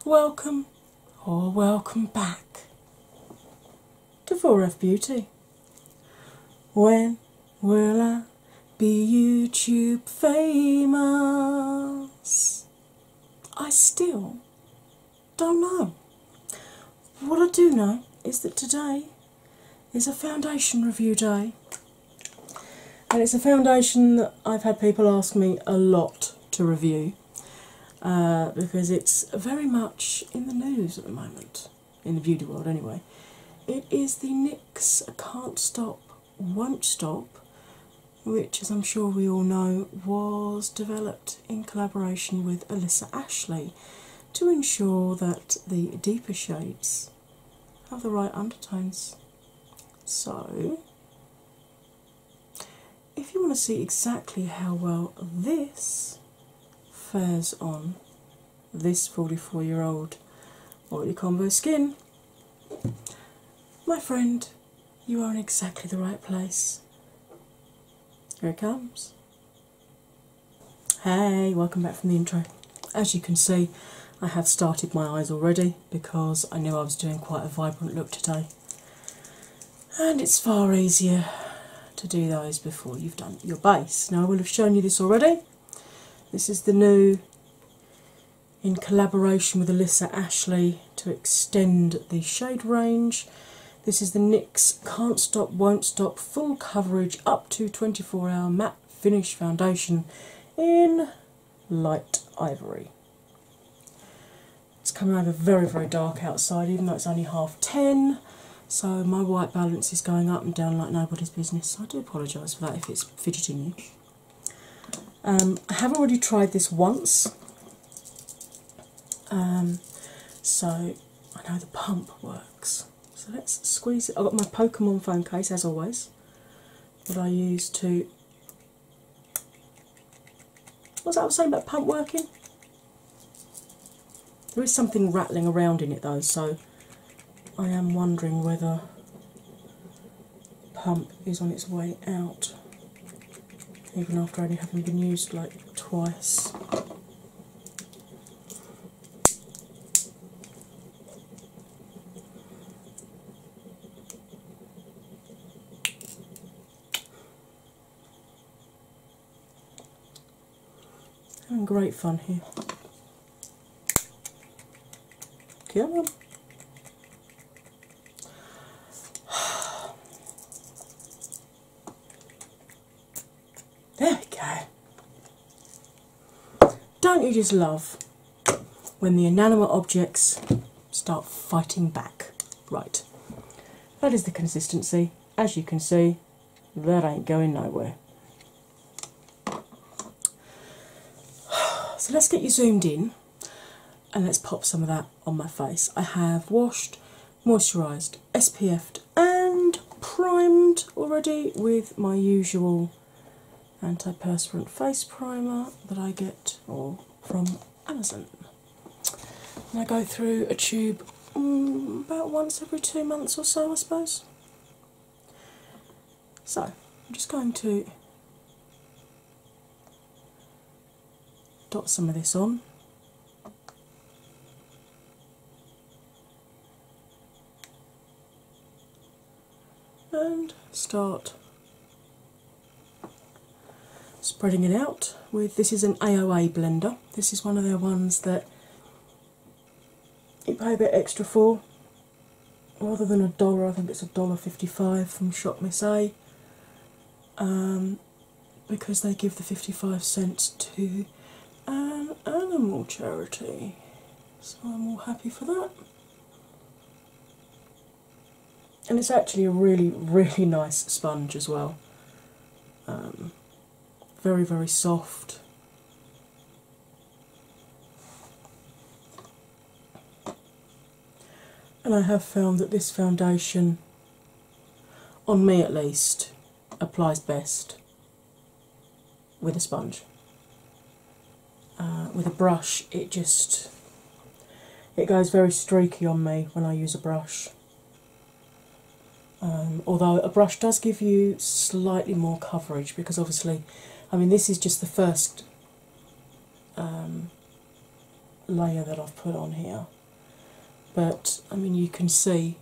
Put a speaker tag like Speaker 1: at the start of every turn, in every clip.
Speaker 1: Welcome or welcome back to 4F Beauty. When will I be YouTube famous? I still don't know. What I do know is that today is a foundation review day, and it's a foundation that I've had people ask me a lot to review. Because it's very much in the news at the moment, in the beauty world anyway. It is the NYX Can't Stop, Won't Stop, which, as I'm sure we all know, was developed in collaboration with Alissa Ashley to ensure that the deeper shades have the right undertones. So, if you want to see exactly how well this fares on this 44-year-old oily combo skin, my friend, you are in exactly the right place. Here it comes. Hey, welcome back from the intro. As you can see, I have started my eyes already because I knew I was doing quite a vibrant look today, and it's far easier to do those before you've done your base. Now, I will have shown you this already. This is the new, in collaboration with Alissa Ashley to extend the shade range. This is the NYX Can't Stop, Won't Stop Full Coverage Up to 24-Hour Matte Finish Foundation in Light Ivory. It's coming over very, very dark outside, even though it's only 10:30, so my white balance is going up and down like nobody's business. So I do apologise for that if it's fidgeting you. I have already tried this once, so I know the pump works. So let's squeeze it. I've got my Pokemon phone case, as always, that I use to... What's that I was saying about pump working? There is something rattling around in it though, so I am wondering whether pump is on its way out, even after only having been used like twice. Having great fun here. Come on. There we go. Don't you just love when the inanimate objects start fighting back? Right. That is the consistency. As you can see, that ain't going nowhere. So let's get you zoomed in and let's pop some of that on my face. I have washed, moisturised, SPF'd and primed already with my usual antiperspirant face primer that I get from Amazon. And I go through a tube about once every 2 months or so, I suppose. So I'm just going to dot some of this on. And start spreading it out with, this is an AOA blender. This is one of their ones that you pay a bit extra for. Rather than $1, I think it's $1.55 from Shop Miss A, because they give the 55 cents to an animal charity. So I'm all happy for that. And it's actually a really, really nice sponge as well. Very, very soft. And I have found that this foundation, on me at least, applies best with a sponge. With a brush, it goes very streaky on me when I use a brush. Although a brush does give you slightly more coverage, because obviously, I mean, this is just the first layer that I've put on here. But I mean, you can see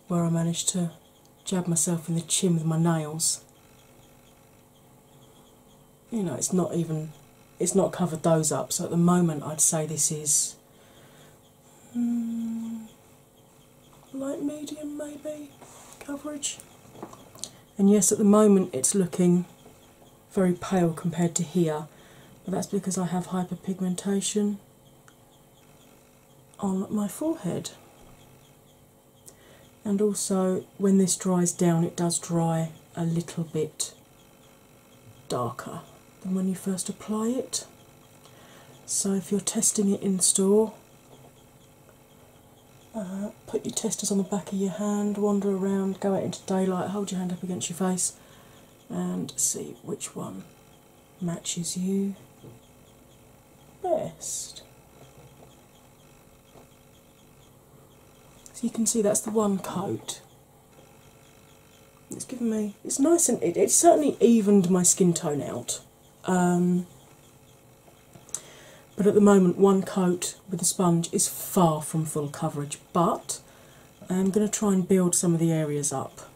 Speaker 1: where I managed to jab myself in the chin with my nails. You know, it's not covered those up, so at the moment I'd say this is light medium maybe coverage. And yes, at the moment it's looking very pale compared to here, but that's because I have hyperpigmentation on my forehead. And also, when this dries down, it does dry a little bit darker than when you first apply it. So if you're testing it in store, put your testers on the back of your hand, wander around, go out into daylight, hold your hand up against your face and see which one matches you best. So you can see that's the one coat. It's given me, it's nice, and it's certainly evened my skin tone out. But at the moment, one coat with the sponge is far from full coverage, but I'm going to try and build some of the areas up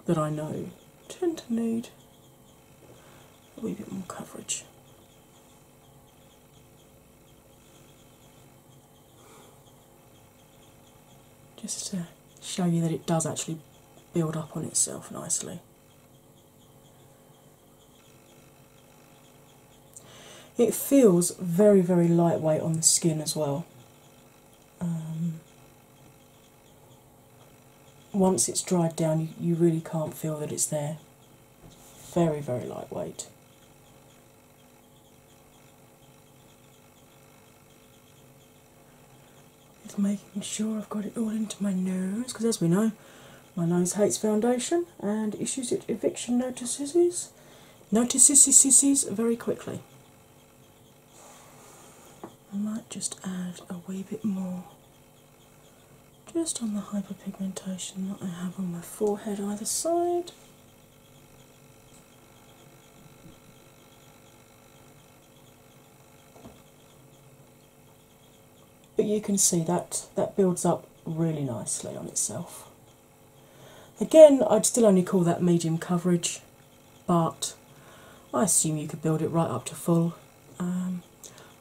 Speaker 1: that I know tend to need a wee bit more coverage. Just to show you that it does actually build up on itself nicely. It feels very, very lightweight on the skin as well. Once it's dried down, you really can't feel that it's there. Very, very lightweight. Just making sure I've got it all into my nose, because as we know, my nose hates foundation and issues its eviction notices very quickly. I might just add a wee bit more just on the hyperpigmentation that I have on my forehead either side. But you can see that builds up really nicely on itself. Again, I'd still only call that medium coverage, but I assume you could build it right up to full.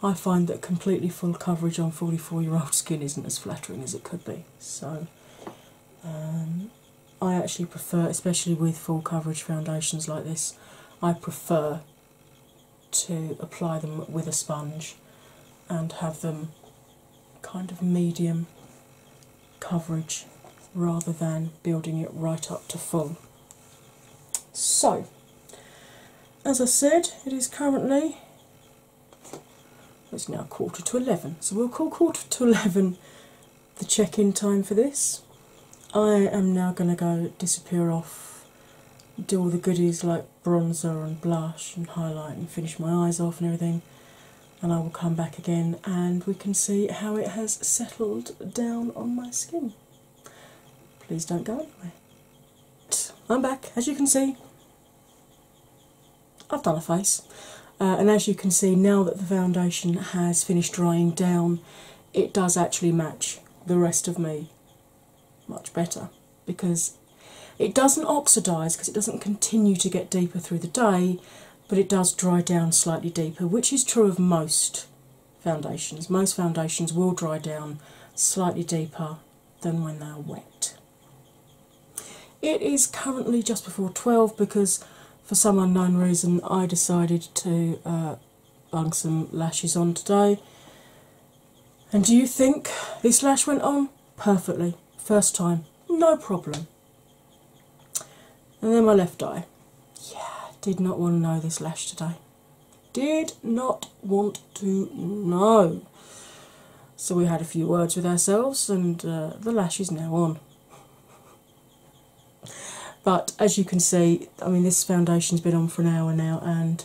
Speaker 1: I find that completely full coverage on 44-year-old skin isn't as flattering as it could be. So I actually prefer, especially with full coverage foundations like this, I prefer to apply them with a sponge and have them kind of medium coverage rather than building it right up to full. So, as I said, it is currently, it's now 11:15, so we'll call 11:15 the check-in time for this. I am now going to go disappear off, do all the goodies like bronzer and blush and highlight and finish my eyes off and everything, and I will come back again and we can see how it has settled down on my skin. Please don't go anywhere. I'm back. As you can see, I've done a face. And as you can see, now that the foundation has finished drying down, it does actually match the rest of me much better, because it doesn't oxidise, because it doesn't continue to get deeper through the day, but it does dry down slightly deeper, which is true of most foundations. Most foundations will dry down slightly deeper than when they are wet. It is currently just before 12 because for some unknown reason I decided to bung some lashes on today. And do you think this lash went on? Perfectly. First time. No problem. And then my left eye. Yeah, did not want to know this lash today. Did not want to know. So we had a few words with ourselves and the lash is now on. But as you can see, I mean, this foundation's been on for an hour now and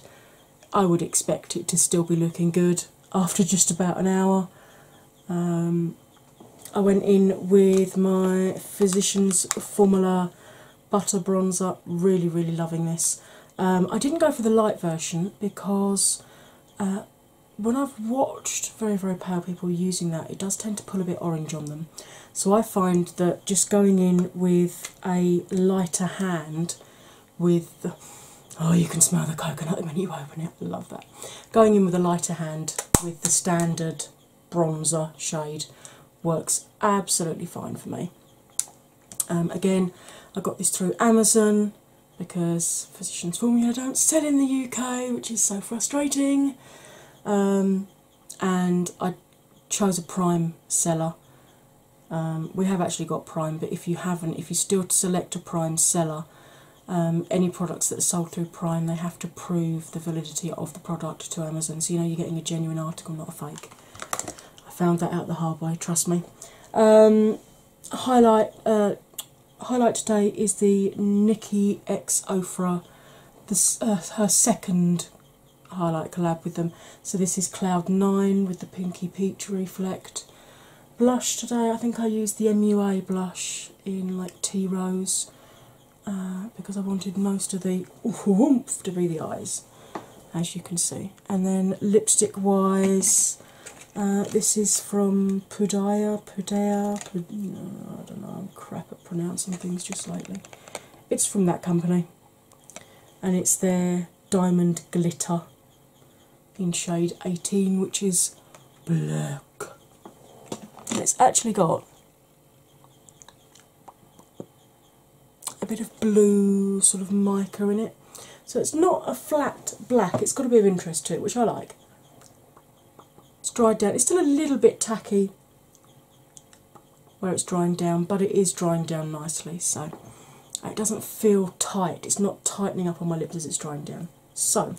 Speaker 1: I would expect it to still be looking good after just about an hour. I went in with my Physicians Formula Butter Bronzer, really, really loving this. I didn't go for the light version because when I've watched very, very pale people using that, it does tend to pull a bit orange on them. So I find that just going in with a lighter hand with the, oh, you can smell the coconut when you open it, I love that. Going in with a lighter hand with the standard bronzer shade works absolutely fine for me. Again, I got this through Amazon because Physicians Formula don't sell in the UK, which is so frustrating. And I chose a Prime seller. We have actually got Prime, but if you haven't, if you still select a Prime seller, any products that are sold through Prime, they have to prove the validity of the product to Amazon, so you know you're getting a genuine article, not a fake. I found that out the hard way, trust me. Highlight today is the NYX Ofra, her second highlight collab with them. So this is Cloud 9 with the Pinky Peach Reflect. Blush today, I think I used the MUA blush in like Tea Rose because I wanted most of the oomph to be the eyes, as you can see. And then lipstick wise, this is from Pudaya, I don't know, I'm crap at pronouncing things just lately. It's from that company, and it's their Diamond Glitter in shade 18, which is black. And it's actually got a bit of blue sort of mica in it. So it's not a flat black, it's got a bit of interest to it, which I like. It's dried down, it's still a little bit tacky where it's drying down, but it is drying down nicely, so it doesn't feel tight. It's not tightening up on my lips as it's drying down. So,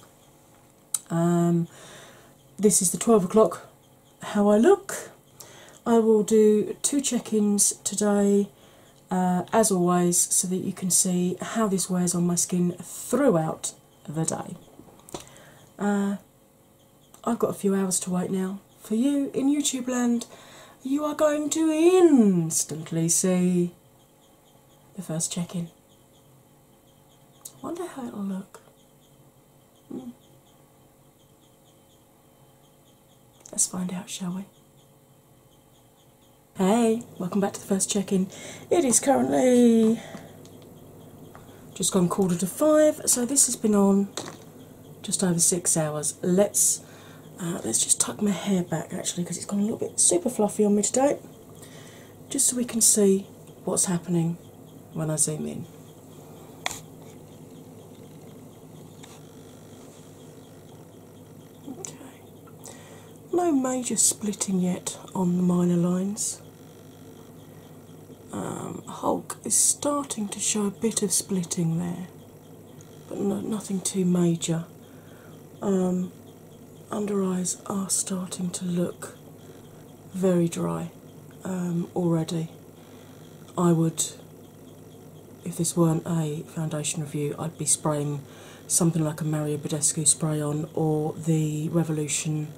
Speaker 1: this is the 12 o'clock how I look. I will do 2 check-ins today, as always, so that you can see how this wears on my skin throughout the day. I've got a few hours to wait now. For you in YouTube land, you are going to instantly see the first check-in. Wonder how it'll look. Let's find out, shall we? Hey, welcome back to the first check-in. It is currently just gone 4:45, so this has been on just over 6 hours. Let's just tuck my hair back actually, because it's gone a little bit super fluffy on me today, just so we can see what's happening when I zoom in. Okay, no major splitting yet on the minor lines. Hulk is starting to show a bit of splitting there, but nothing too major. Under eyes are starting to look very dry already. I would, if this weren't a foundation review, I'd be spraying something like a Mario Badescu spray on, or the Revolution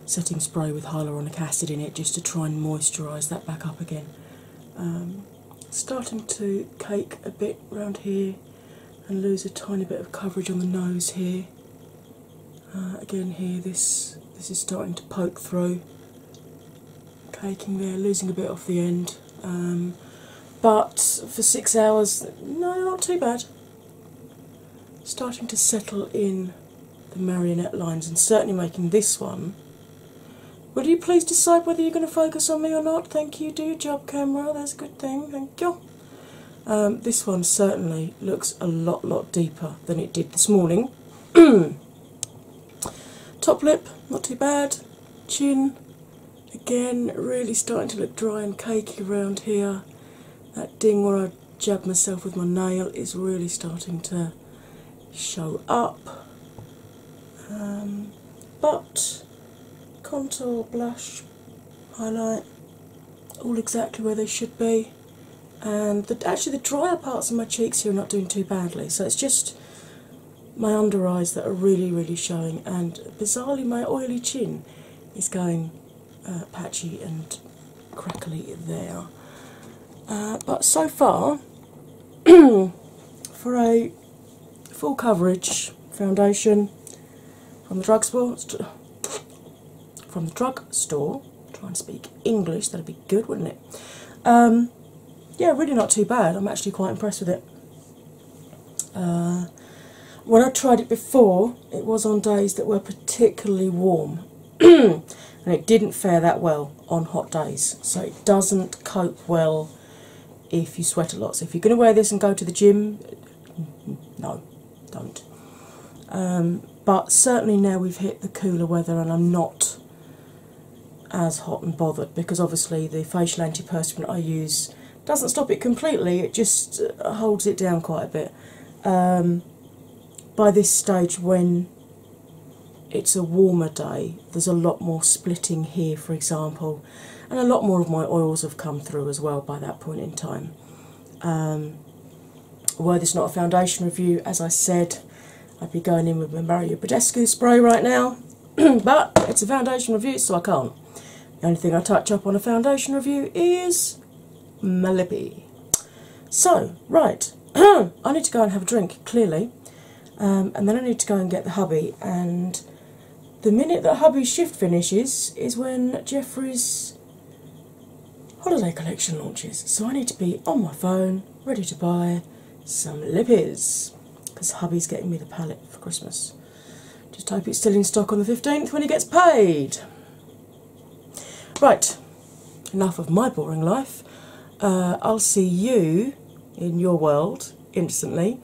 Speaker 1: setting spray with hyaluronic acid in it, just to try and moisturise that back up again. Starting to cake a bit round here and lose a tiny bit of coverage on the nose here. Again here, this is starting to poke through, caking there, losing a bit off the end, but for 6 hours, no, not too bad. Starting to settle in the marionette lines, and certainly making this one. Will you please decide whether you're going to focus on me or not? Thank you, do your job, camera, that's a good thing, thank you. This one certainly looks a lot deeper than it did this morning. Top lip, not too bad. Chin, again, really starting to look dry and cakey around here. That ding where I jabbed myself with my nail is really starting to show up. But contour, blush, highlight, all exactly where they should be. And actually the drier parts of my cheeks here are not doing too badly, so it's just my under eyes that are really showing, and bizarrely my oily chin is going patchy and crackly there. But so far, for full coverage foundation from the drugstore. From the drugstore. Try and speak English, that'd be good, wouldn't it? Yeah, really not too bad. I'm actually quite impressed with it. When I tried it before, it was on days that were particularly warm, and it didn't fare that well on hot days. So it doesn't cope well if you sweat a lot. So if you're going to wear this and go to the gym, no, don't. But certainly now we've hit the cooler weather and I'm not as hot and bothered, because obviously the facial antiperspirant I use doesn't stop it completely, it just holds it down quite a bit. By this stage, when it's a warmer day, there's a lot more splitting here, for example, and a lot more of my oils have come through as well by that point in time. Although this is not a foundation review, as I said, I'd be going in with my Mario Badescu spray right now, but it's a foundation review, so I can't. The only thing I touch up on a foundation review is my lippy. So, right, I need to go and have a drink, clearly, and then I need to go and get the hubby, and the minute that hubby's shift finishes is when Jeffrey's holiday collection launches. So I need to be on my phone, ready to buy some lippies, because hubby's getting me the palette for Christmas. Just hope it's still in stock on the 15th when he gets paid. Right, enough of my boring life. I'll see you in your world instantly.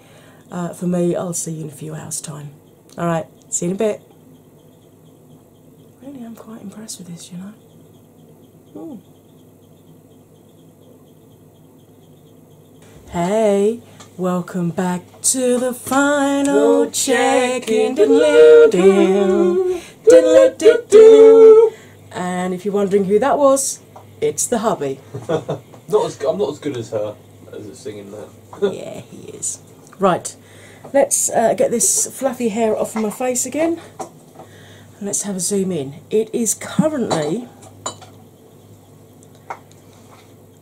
Speaker 1: For me, I'll see you in a few hours' time. Alright, see you in a bit. Really, I'm quite impressed with this, you know. Ooh. Hey, welcome back to the final check-in. And if you're wondering who that was, it's the hubby.
Speaker 2: I'm not as good as her as a singing that.
Speaker 1: Yeah, he is. Right, let's get this fluffy hair off of my face again. And let's have a zoom in. It is currently...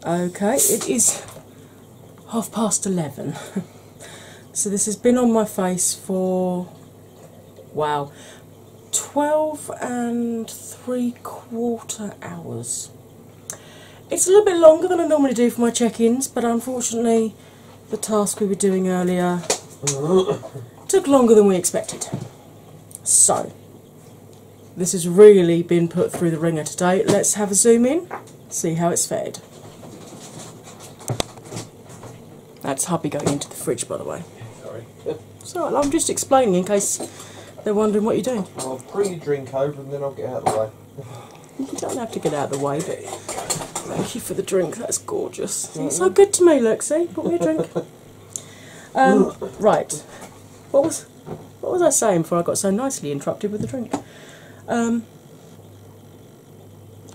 Speaker 1: Okay, it is 11:30. So this has been on my face for... wow. 12 3/4 hours. It's a little bit longer than I normally do for my check-ins, but unfortunately the task we were doing earlier took longer than we expected. So, this has really been put through the ringer today. Let's have a zoom in, see how it's fared. That's hubby going into the fridge, by the way.
Speaker 2: Sorry.
Speaker 1: So I'm just explaining in case they're wondering what you're doing.
Speaker 2: I'll bring your drink over and then I'll get out of the way.
Speaker 1: You don't have to get out of the way, but thank you for the drink, that's gorgeous. It's so good to me, look, see? Brought me a drink. Right. What was I saying before I got so nicely interrupted with the drink?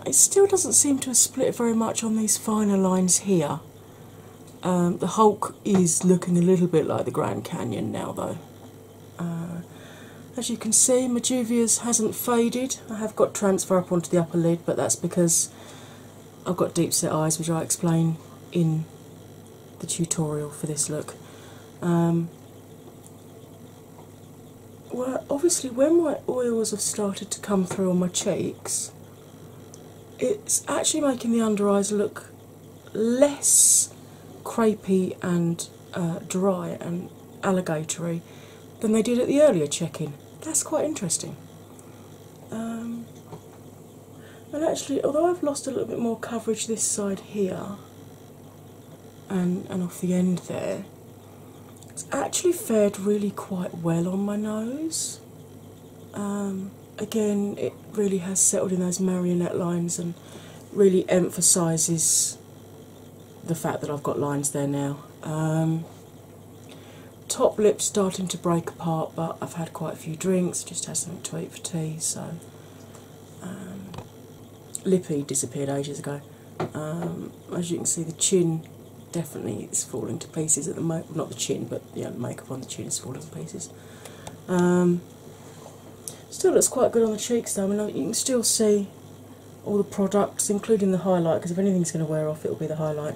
Speaker 1: It still doesn't seem to have split very much on these finer lines here. The Hulk is looking a little bit like the Grand Canyon now, though. As you can see, my Juvia's hasn't faded. I have got transfer up onto the upper lid, but that's because I've got deep set eyes, which I explain in the tutorial for this look. Well, obviously when my oils have started to come through on my cheeks, it's actually making the under eyes look less crepey and dry and alligatory than they did at the earlier check-in. That's quite interesting. And actually, although I've lost a little bit more coverage this side here and off the end there, it's actually fared really quite well on my nose. Again, it really has settled in those marionette lines and really emphasises the fact that I've got lines there now. Top lip's starting to break apart, but I've had quite a few drinks, just had something to eat for tea, so lippy disappeared ages ago. As you can see, the chin definitely is falling to pieces at the moment. Not the chin, but the makeup on the chin is falling to pieces. Still looks quite good on the cheeks though. I mean, you can still see all the products, including the highlight, because if anything's going to wear off, it'll be the highlight.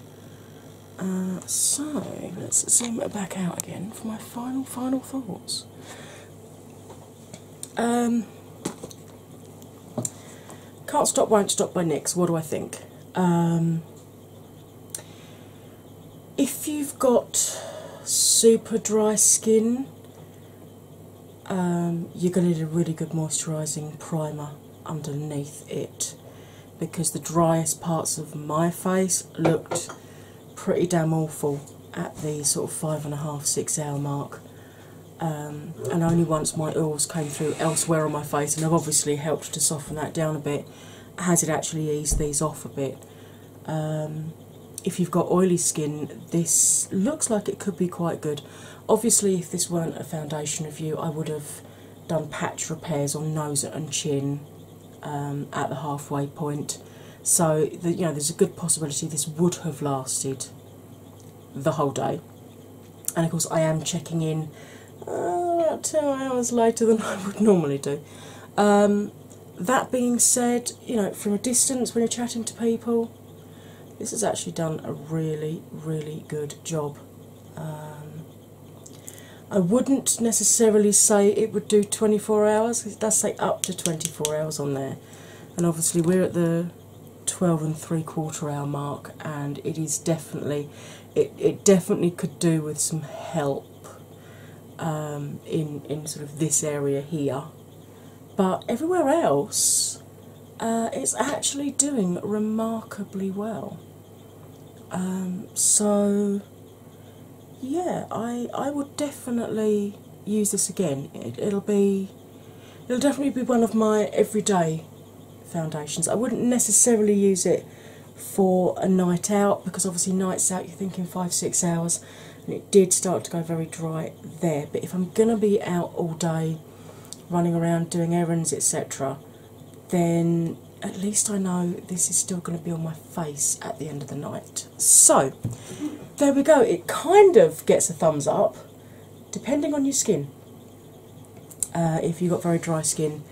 Speaker 1: So let's zoom it back out again for my final thoughts. Can't Stop, Won't Stop by NYX. What do I think? If you've got super dry skin, you're going to need a really good moisturising primer underneath it, because the driest parts of my face looked pretty damn awful at the sort of 5.5–6 hour mark. And only once my oils came through elsewhere on my face, and have obviously helped to soften that down a bit, has it actually eased these off a bit. If you've got oily skin, this looks like it could be quite good. Obviously, if this weren't a foundation review, I would have done patch repairs on nose and chin at the halfway point. So there's a good possibility this would have lasted the whole day. And of course, I am checking in about 2 hours later than I would normally do. That being said, from a distance when you're chatting to people, this has actually done a really, really good job. I wouldn't necessarily say it would do 24 hours. It does say up to 24 hours on there. And obviously we're at the 12.75 hour mark, and it is definitely, it definitely could do with some help in sort of this area here. But everywhere else, it's actually doing remarkably well. So yeah, I would definitely use this again. It'll definitely be one of my everyday foundations. I wouldn't necessarily use it for a night out, because obviously nights out you're thinking 5–6 hours, and it did start to go very dry there. But if I'm gonna be out all day running around doing errands, etc., then at least I know this is still going to be on my face at the end of the night. So there we go. It kind of gets a thumbs up depending on your skin. If you've got very dry skin,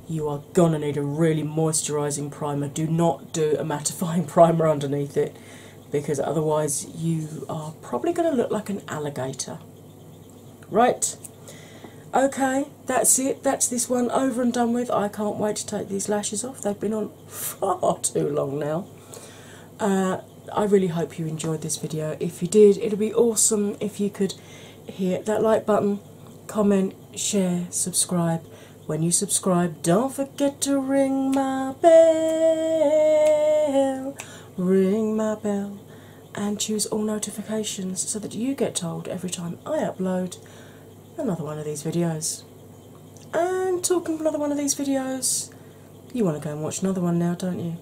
Speaker 1: you are gonna need a really moisturising primer. Do not do a mattifying primer underneath it, because otherwise you are probably going to look like an alligator. Right, okay, that's it. That's this one over and done with. I can't wait to take these lashes off. They've been on far too long now. I really hope you enjoyed this video. If you did, it'd be awesome if you could hit that like button, comment, share, subscribe. When you subscribe, don't forget to ring my bell, and choose all notifications so that you get told every time I upload another one of these videos. And talking of another one of these videos, you want to go and watch another one now, don't you?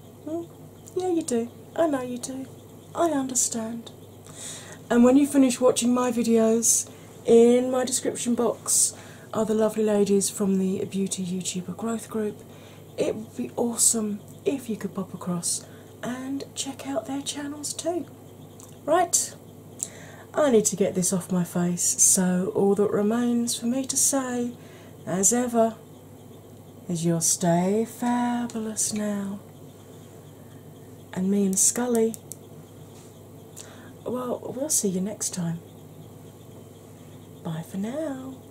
Speaker 1: Yeah, you do. I know you do. I understand. And when you finish watching my videos, in my description box are the lovely ladies from the Beauty YouTuber Growth Group. It would be awesome if you could pop across and check out their channels too. Right, I need to get this off my face, so all that remains for me to say, as ever, is you'll stay fabulous now. And me and Scully, well, we'll see you next time. Bye for now.